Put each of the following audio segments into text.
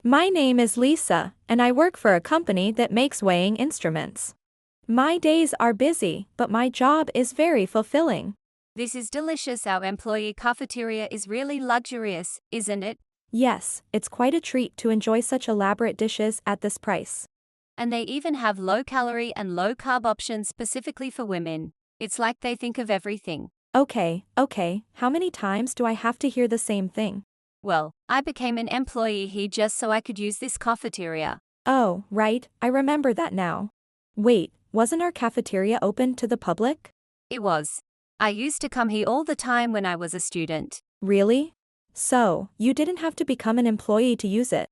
My name is Lisa, and I work for a company that makes weighing instruments. My days are busy, but my job is very fulfilling. This is delicious. Our employee cafeteria is really luxurious, isn't it? Yes, it's quite a treat to enjoy such elaborate dishes at this price. And they even have low-calorie and low-carb options specifically for women. It's like they think of everything. Okay, how many times do I have to hear the same thing? Well, I became an employee here just so I could use this cafeteria. Oh, right, I remember that now. Wait, wasn't our cafeteria open to the public? It was. I used to come here all the time when I was a student. Really? So, you didn't have to become an employee to use it?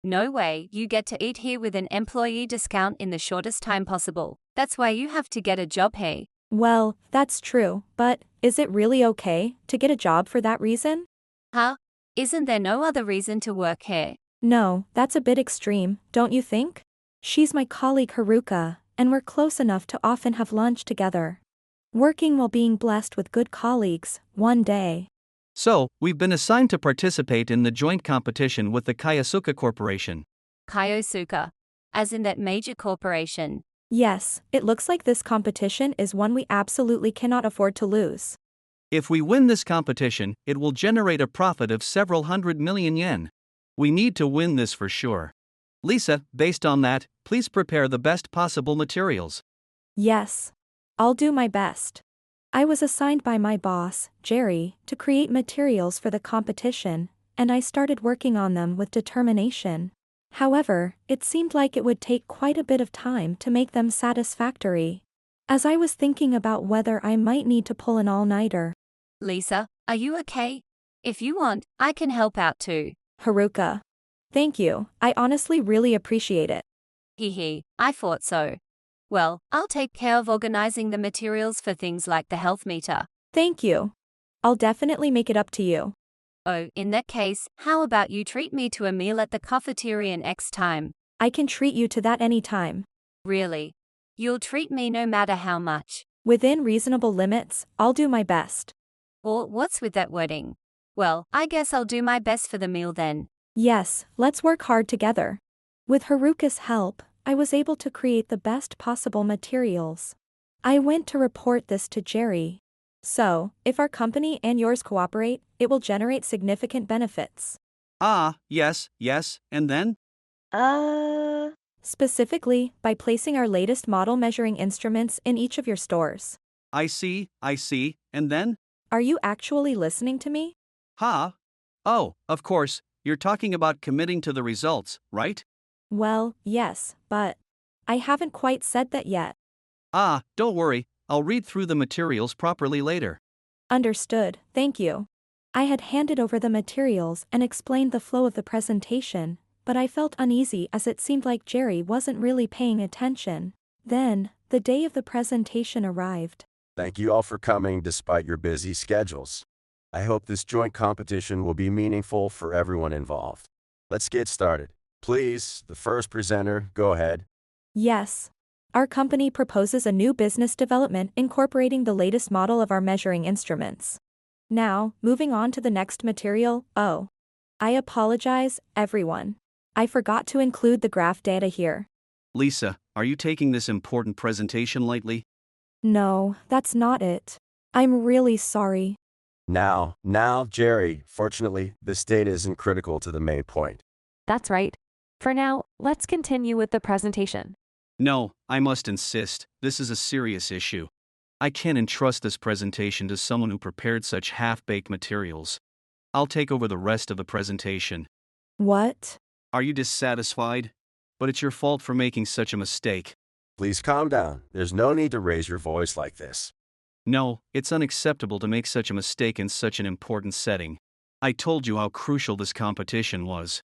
No way, you get to eat here with an employee discount in the shortest time possible. That's why you have to get a job here. Well, that's true, but is it really okay to get a job for that reason? Huh? Isn't there no other reason to work here? No, that's a bit extreme, don't you think? She's my colleague Haruka, and we're close enough to often have lunch together. Working while being blessed with good colleagues, one day. So, we've been assigned to participate in the joint competition with the Kyosuka Corporation. Kyosuka. As in that major corporation. Yes, it looks like this competition is one we absolutely cannot afford to lose. If we win this competition, it will generate a profit of several 100 million yen. We need to win this for sure. Lisa, based on that, please prepare the best possible materials. Yes. I'll do my best. I was assigned by my boss, Jerry, to create materials for the competition, and I started working on them with determination. However, it seemed like it would take quite a bit of time to make them satisfactory. As I was thinking about whether I might need to pull an all-nighter. Lisa, are you okay? If you want, I can help out too. Haruka. Thank you, I honestly really appreciate it. Hee, I thought so. Well, I'll take care of organizing the materials for things like the health meter. Thank you. I'll definitely make it up to you. Oh, in that case, how about you treat me to a meal at the cafeteria next time? I can treat you to that anytime. Really? You'll treat me no matter how much? Within reasonable limits, I'll do my best. Or what's with that wording? Well, I guess I'll do my best for the meal then. Yes, let's work hard together. With Haruka's help, I was able to create the best possible materials. I went to report this to Jerry. So, if our company and yours cooperate, it will generate significant benefits. Yes, and then? Specifically, by placing our latest model measuring instruments in each of your stores. I see, and then? Are you actually listening to me? Oh, of course, you're talking about committing to the results, right? Well, yes, but I haven't quite said that yet. Don't worry, I'll read through the materials properly later. Understood, thank you. I had handed over the materials and explained the flow of the presentation, but I felt uneasy as it seemed like Jerry wasn't really paying attention. Then, the day of the presentation arrived. Thank you all for coming despite your busy schedules. I hope this joint competition will be meaningful for everyone involved. Let's get started. Please, the first presenter, go ahead. Yes. Our company proposes a new business development incorporating the latest model of our measuring instruments. Now, moving on to the next material. Oh. I apologize, everyone. I forgot to include the graph data here. Lisa, are you taking this important presentation lightly? No, that's not it. I'm really sorry. Now, Jerry, fortunately, this data isn't critical to the main point. That's right. For now, let's continue with the presentation. No, I must insist, this is a serious issue. I can't entrust this presentation to someone who prepared such half-baked materials. I'll take over the rest of the presentation. What? Are you dissatisfied? But it's your fault for making such a mistake. Please calm down. There's no need to raise your voice like this. No, it's unacceptable to make such a mistake in such an important setting. I told you how crucial this competition was.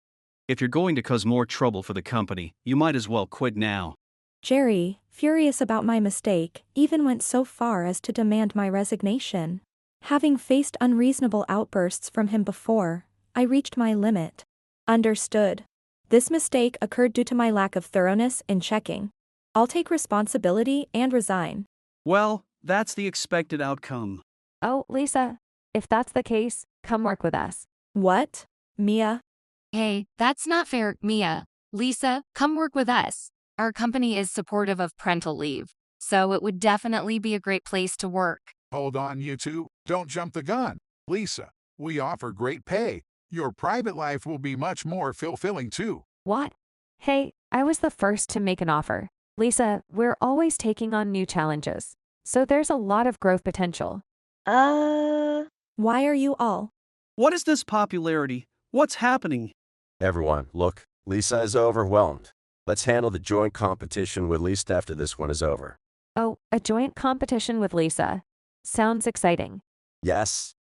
If you're going to cause more trouble for the company, you might as well quit now. Jerry, furious about my mistake, even went so far as to demand my resignation. Having faced unreasonable outbursts from him before, I reached my limit. Understood. This mistake occurred due to my lack of thoroughness in checking. I'll take responsibility and resign. Well, that's the expected outcome. Oh, Lisa, if that's the case, come work with us. What? Mia? Hey, that's not fair, Mia. Lisa, come work with us. Our company is supportive of parental leave, so it would definitely be a great place to work. Hold on, you two. Don't jump the gun. Lisa, we offer great pay. Your private life will be much more fulfilling too. What? Hey, I was the first to make an offer. Lisa, we're always taking on new challenges. So there's a lot of growth potential. Why are you all? What is this popularity? What's happening? Everyone, look, Lisa is overwhelmed. Let's handle the joint competition with Lisa after this one is over. Oh, a joint competition with Lisa. Sounds exciting. Yes,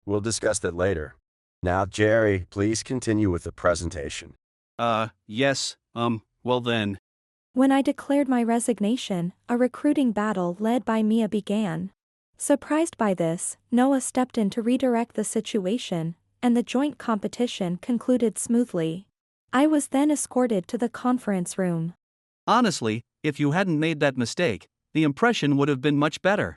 we'll discuss that later. Now, Jerry, please continue with the presentation. Yes, well then. When I declared my resignation, a recruiting battle led by Mia began. Surprised by this, Noah stepped in to redirect the situation, and the joint competition concluded smoothly. I was then escorted to the conference room. Honestly, if you hadn't made that mistake, the impression would have been much better.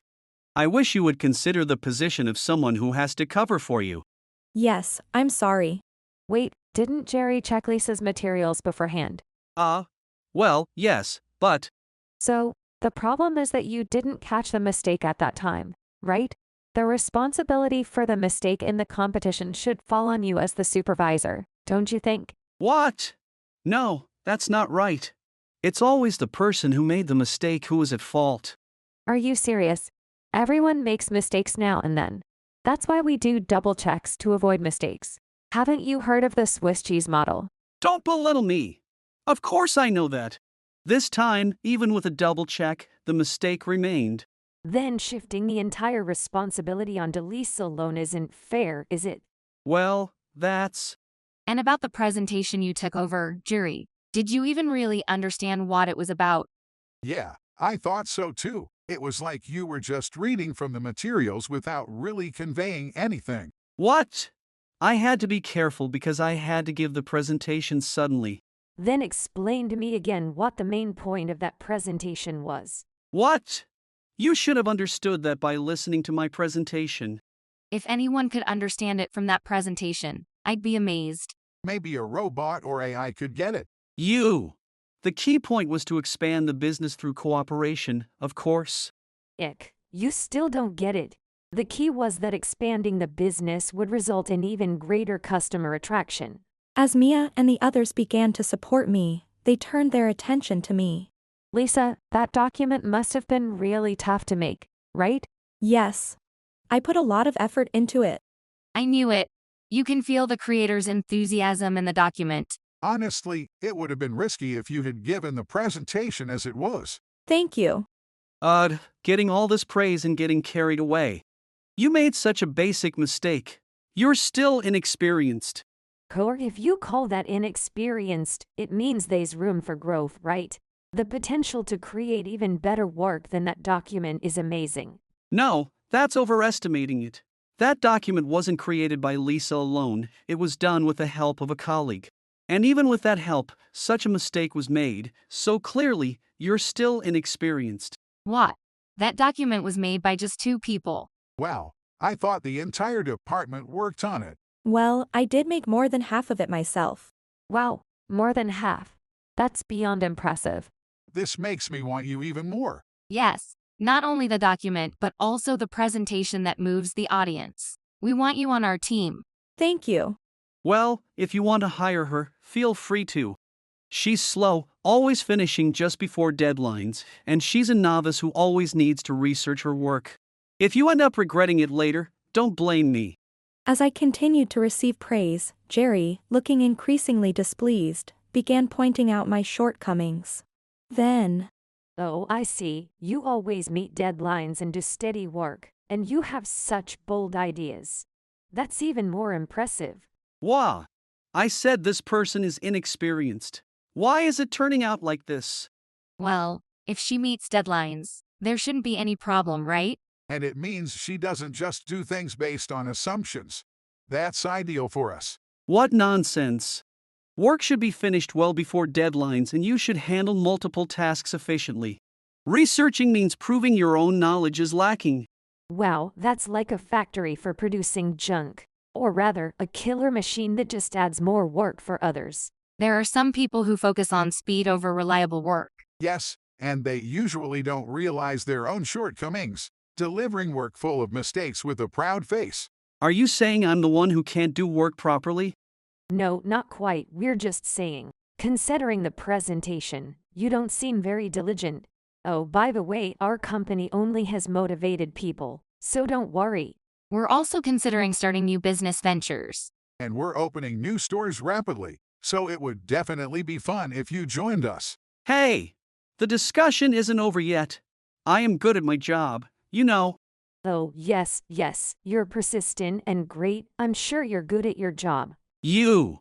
I wish you would consider the position of someone who has to cover for you. Yes, I'm sorry. Wait, didn't Jerry check Lisa's materials beforehand? Well, yes, but. So, the problem is that you didn't catch the mistake at that time, right? The responsibility for the mistake in the competition should fall on you as the supervisor, don't you think? What? No, that's not right. It's always the person who made the mistake who is at fault. Are you serious? Everyone makes mistakes now and then. That's why we do double checks to avoid mistakes. Haven't you heard of the Swiss cheese model? Don't belittle me. Of course I know that. This time, even with a double check, the mistake remained. Then shifting the entire responsibility onto Lisa alone isn't fair, is it? Well, that's. And about the presentation you took over, Jerry, did you even really understand what it was about? Yeah, I thought so too. It was like you were just reading from the materials without really conveying anything. What? I had to be careful because I had to give the presentation suddenly. Then explain to me again what the main point of that presentation was. What? You should have understood that by listening to my presentation. If anyone could understand it from that presentation, I'd be amazed. Maybe a robot or AI could get it. You. The key point was to expand the business through cooperation, of course. Ick, you still don't get it. The key was that expanding the business would result in even greater customer attraction. As Mia and the others began to support me, they turned their attention to me. Lisa, that document must have been really tough to make, right? Yes. I put a lot of effort into it. I knew it. You can feel the creator's enthusiasm in the document. Honestly, it would have been risky if you had given the presentation as it was. Thank you. Getting all this praise and getting carried away. You made such a basic mistake. You're still inexperienced. Or if you call that inexperienced, it means there's room for growth, right? The potential to create even better work than that document is amazing. No, that's overestimating it. That document wasn't created by Lisa alone, it was done with the help of a colleague. And even with that help, such a mistake was made, so clearly, you're still inexperienced. What? That document was made by just 2 people. Wow, I thought the entire department worked on it. Well, I did make more than half of it myself. Wow, more than half. That's beyond impressive. This makes me want you even more. Yes, not only the document, but also the presentation that moves the audience. We want you on our team. Thank you. Well, if you want to hire her, feel free to. She's slow, always finishing just before deadlines, and she's a novice who always needs to research her work. If you end up regretting it later, don't blame me. As I continued to receive praise, Jerry, looking increasingly displeased, began pointing out my shortcomings. Then, Oh, I see. You always meet deadlines and do steady work, and you have such bold ideas. That's even more impressive. Wow. I said this person is inexperienced. Why is it turning out like this? Well, if she meets deadlines, there shouldn't be any problem, right? And it means she doesn't just do things based on assumptions. That's ideal for us. What nonsense. Work should be finished well before deadlines and you should handle multiple tasks efficiently. Researching means proving your own knowledge is lacking. Wow, that's like a factory for producing junk. Or rather, a killer machine that just adds more work for others. There are some people who focus on speed over reliable work. Yes, and they usually don't realize their own shortcomings, delivering work full of mistakes with a proud face. Are you saying I'm the one who can't do work properly? No, not quite. We're just saying. Considering the presentation, you don't seem very diligent. Oh, by the way, our company only has motivated people, so don't worry. We're also considering starting new business ventures. And we're opening new stores rapidly, so it would definitely be fun if you joined us. Hey! The discussion isn't over yet. I am good at my job, you know. Oh, yes, you're persistent and great. I'm sure you're good at your job. You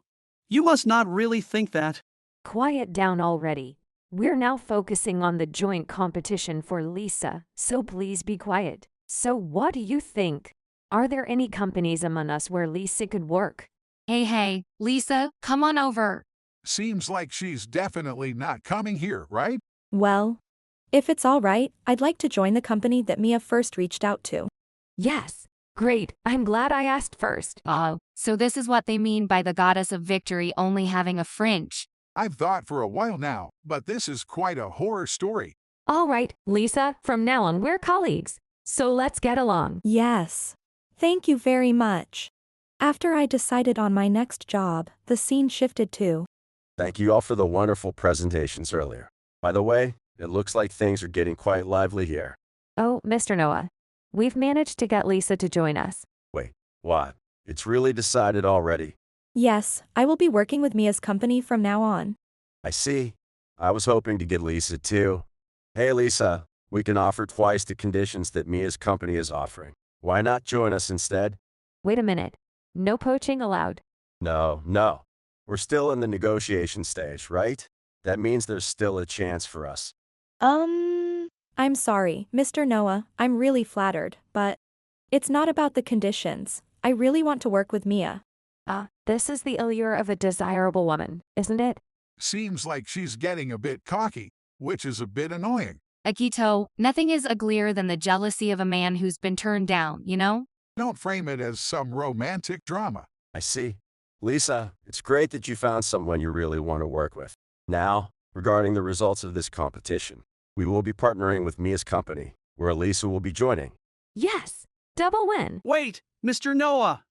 must not really think that. Quiet down already. We're now focusing on the joint competition for Lisa, so please be quiet. So what do you think? Are there any companies among us where Lisa could work? Hey, Lisa, come on over. Seems like she's definitely not coming here, right? Well, if it's all right, I'd like to join the company that Mia first reached out to. Yes. Great. I'm glad I asked first. Oh, so this is what they mean by the goddess of victory only having a fringe. I've thought for a while now, but this is quite a horror story. All right, Lisa, from now on we're colleagues. So let's get along. Yes. Thank you very much. After I decided on my next job, the scene shifted to. Thank you all for the wonderful presentations earlier. By the way, it looks like things are getting quite lively here. Oh, Mr. Noah. We've managed to get Lisa to join us. Wait, what? It's really decided already? Yes, I will be working with Mia's company from now on. I see. I was hoping to get Lisa too. Hey Lisa, we can offer twice the conditions that Mia's company is offering. Why not join us instead? Wait a minute. No poaching allowed. No. We're still in the negotiation stage, right? That means there's still a chance for us. I'm sorry, Mr. Noah, I'm really flattered, but it's not about the conditions. I really want to work with Mia. This is the allure of a desirable woman, isn't it? Seems like she's getting a bit cocky, which is a bit annoying. Akito, nothing is uglier than the jealousy of a man who's been turned down, you know? Don't frame it as some romantic drama. I see. Lisa, it's great that you found someone you really want to work with. Now, regarding the results of this competition, we will be partnering with Mia's company, where Lisa will be joining. Yes. Double win. Wait, Mr. Noah!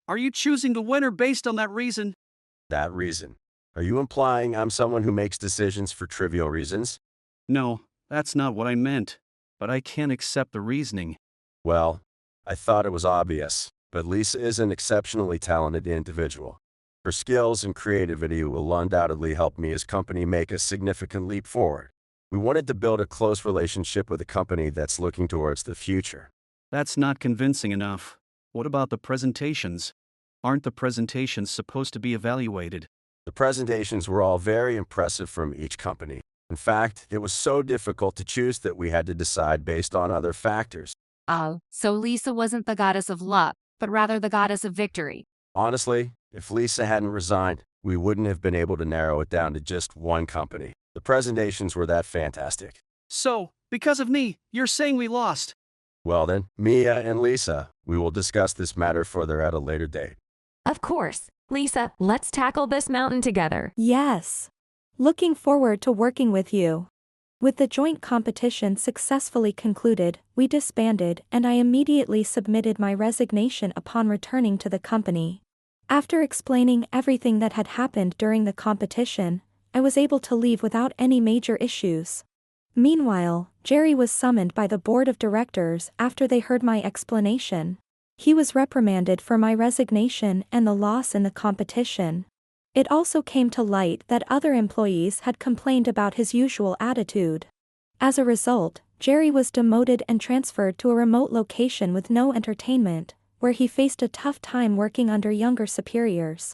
Are you choosing the winner based on that reason? That reason. Are you implying I'm someone who makes decisions for trivial reasons? No, that's not what I meant. But I can't accept the reasoning. Well, I thought it was obvious, but Lisa is an exceptionally talented individual. Her skills and creativity will undoubtedly help Mia's company make a significant leap forward. We wanted to build a close relationship with a company that's looking towards the future. That's not convincing enough. What about the presentations? Aren't the presentations supposed to be evaluated? The presentations were all very impressive from each company. In fact, it was so difficult to choose that we had to decide based on other factors. Oh, so Lisa wasn't the goddess of luck, but rather the goddess of victory. Honestly, if Lisa hadn't resigned, we wouldn't have been able to narrow it down to just one company. The presentations were that fantastic. So, because of me, you're saying we lost? Well then, Mia and Lisa, we will discuss this matter further at a later date. Of course. Lisa, let's tackle this mountain together. Yes. Looking forward to working with you. With the joint competition successfully concluded, we disbanded and I immediately submitted my resignation upon returning to the company. After explaining everything that had happened during the competition, I was able to leave without any major issues. Meanwhile, Jerry was summoned by the board of directors after they heard my explanation. He was reprimanded for my resignation and the loss in the competition. It also came to light that other employees had complained about his usual attitude. As a result, Jerry was demoted and transferred to a remote location with no entertainment, where he faced a tough time working under younger superiors.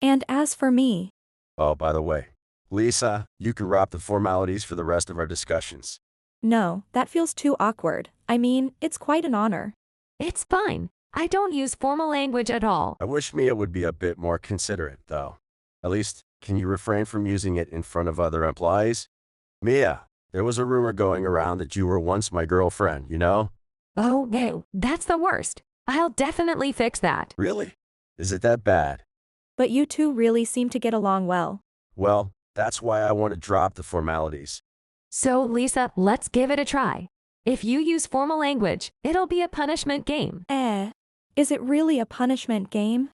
And as for me... Oh, by the way, Lisa, you can wrap the formalities for the rest of our discussions. No, that feels too awkward. I mean, it's quite an honor. It's fine. I don't use formal language at all. I wish Mia would be a bit more considerate, though. At least, can you refrain from using it in front of other employees? Mia, there was a rumor going around that you were once my girlfriend, you know? Oh, no, that's the worst. I'll definitely fix that. Really? Is it that bad? But you two really seem to get along well. Well, that's why I want to drop the formalities. So, Lisa, let's give it a try. If you use formal language, it'll be a punishment game. Is it really a punishment game?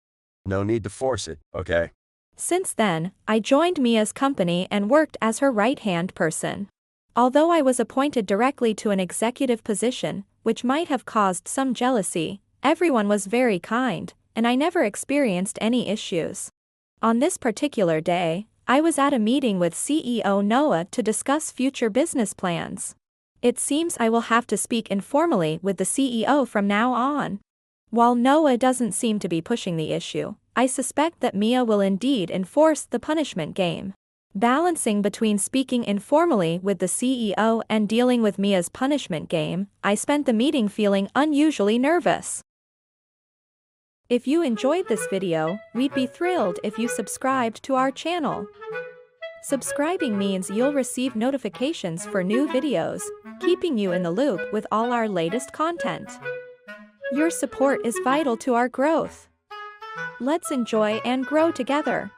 No need to force it, okay? Since then, I joined Mia's company and worked as her right-hand person. Although I was appointed directly to an executive position, which might have caused some jealousy, everyone was very kind, and I never experienced any issues. On this particular day, I was at a meeting with CEO Noah to discuss future business plans. It seems I will have to speak informally with the CEO from now on. While Noah doesn't seem to be pushing the issue, I suspect that Mia will indeed enforce the punishment game. Balancing between speaking informally with the CEO and dealing with Mia's punishment game, I spent the meeting feeling unusually nervous. If you enjoyed this video, we'd be thrilled if you subscribed to our channel. Subscribing means you'll receive notifications for new videos, keeping you in the loop with all our latest content. Your support is vital to our growth. Let's enjoy and grow together.